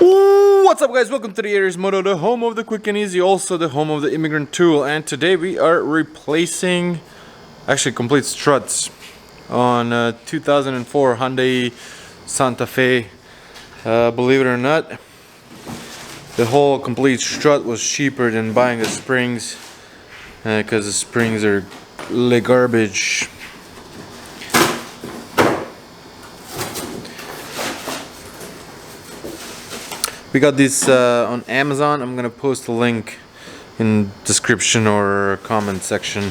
What's up, guys? Welcome to the Aries Moto, the home of the quick and easy, also the home of the immigrant tool. And today we are replacing actually complete struts on 2004 Hyundai Santa Fe. Believe it or not, the whole complete strut was cheaper than buying the springs because the springs are like garbage. We got this on Amazon. I'm gonna post a link in description or comment section.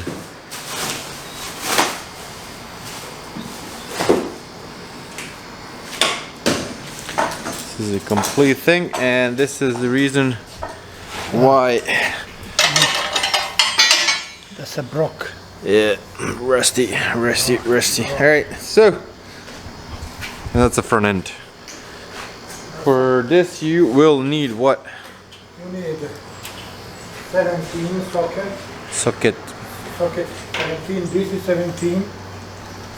This is a complete thing, and this is the reason why. That's a brock. Yeah, rusty. Alright, so that's the front end. For this you will need what? You need 17 socket. Socket. 17, this is 17.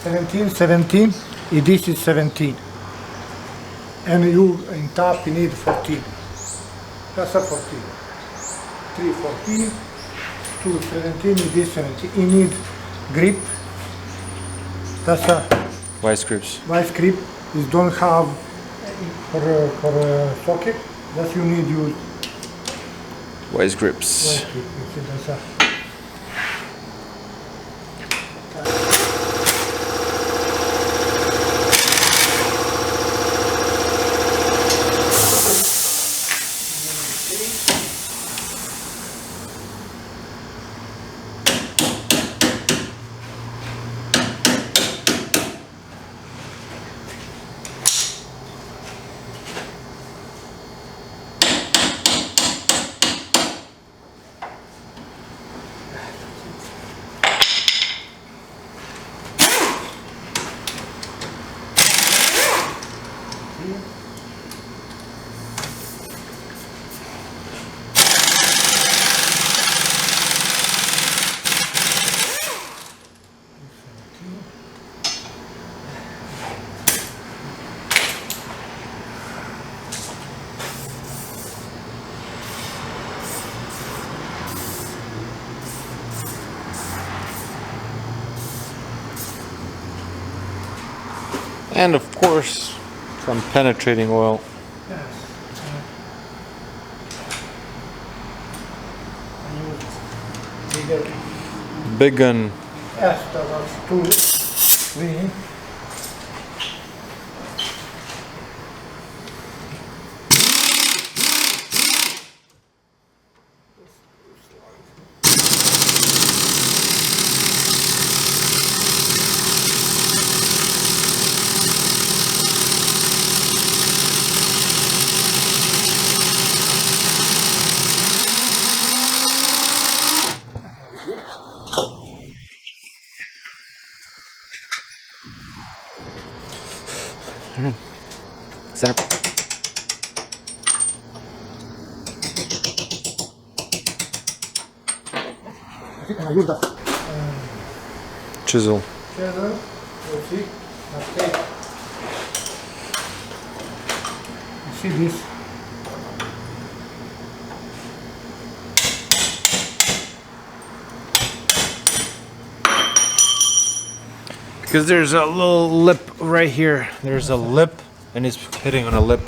17, and this is 17. And you, in top, you need 14. That's a 14. 3, 14. 2, 17, this 17. You need grip. That's a Vice grips. vice grip. You don't have for socket. That you need use. Vice grips. Vice grip. You see, that's a And of course, some penetrating oil. yes. Bigger. Big gun. Yes, that was 2, 3. Center. Aiuta. Chisel. Chisel, you see, now take. You see this? Because there's a little lip right here. There's a lip, and it's hitting on a lip.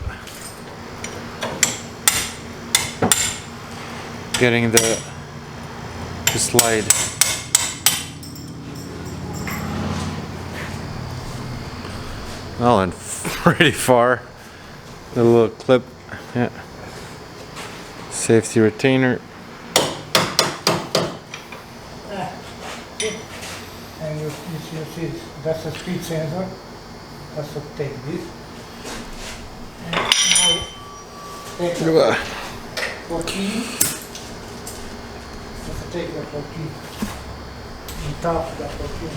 Getting the slide. Well, and pretty far. The little clip. Yeah. Safety retainer. And you see, that's a speed sensor. That's to take this. And now take the 14. Just take the 14. On top of the 14.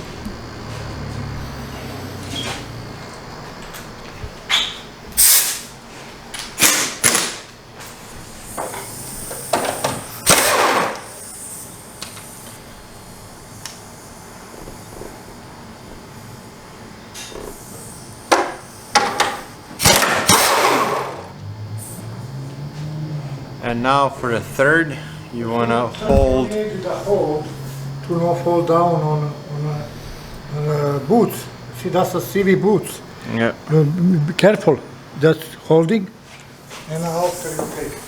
And now for the third, you want to hold. You need the hold to not fall down on boots. See, that's a silly boots. Yeah. Be careful. Just holding, and after you take.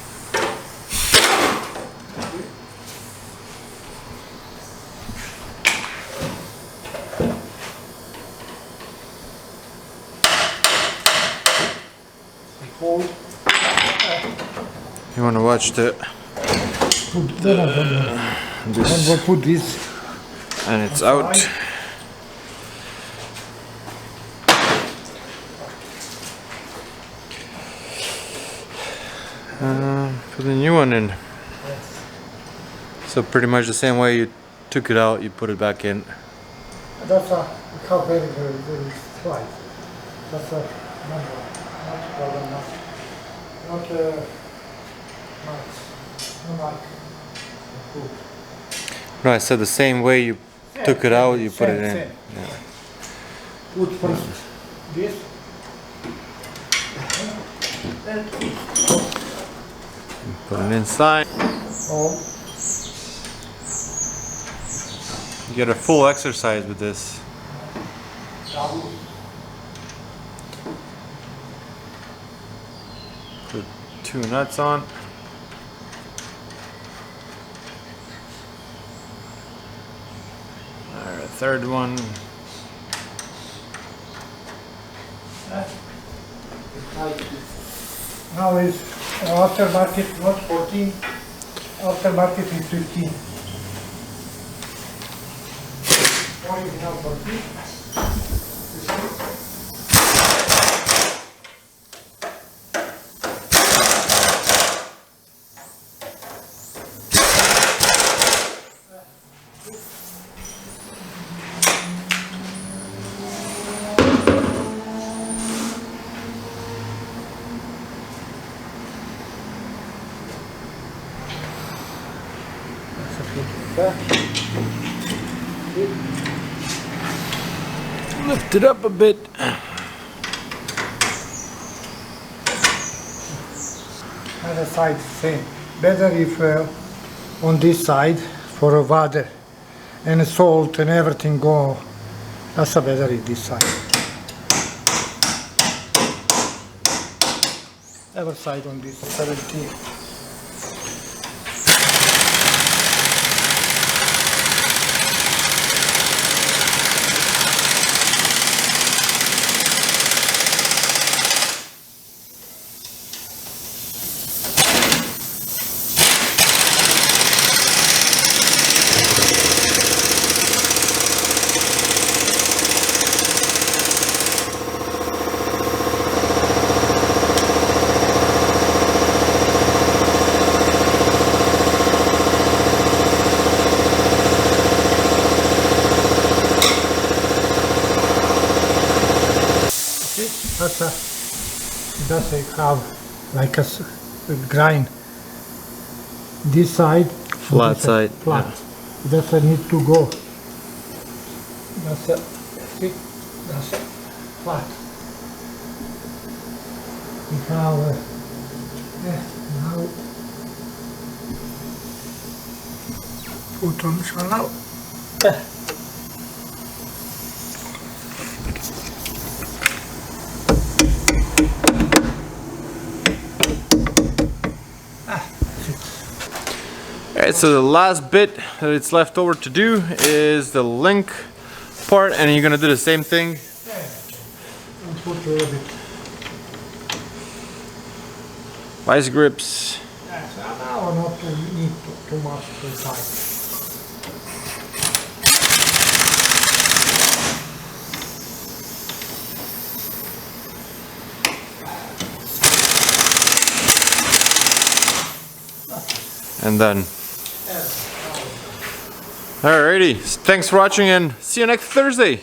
Hold. You want to watch the. Put then This, we'll put this. and it's out. Put the new one in. So pretty much the same way you took it out, you put it back in. That's a how very slight. That's a number, not problem, not like food. No, I said the same way you took it out, you put it in. Same. Yeah. Put first this. Put it inside. Oh, You get a full exercise with this. double. Put 2 nuts on. Alright, third one. Now is aftermarket not 14, aftermarket is 15. Original 14. Lift it up a bit. Other side same. Better if on this side for a water and salt and everything go. That's a better in this side. Other side on this 17. That's a have like a grind. This side, Flat this side, flat. That's a need to go. That's a see. That's a flat. We have now put on channel. Alright, so the last bit that it's left over to do is the link part, and you're gonna do the same thing. And put a little bit. Vice grips. Yes, now not to need too much to tight. And then. Alrighty, thanks for watching and see you next Thursday.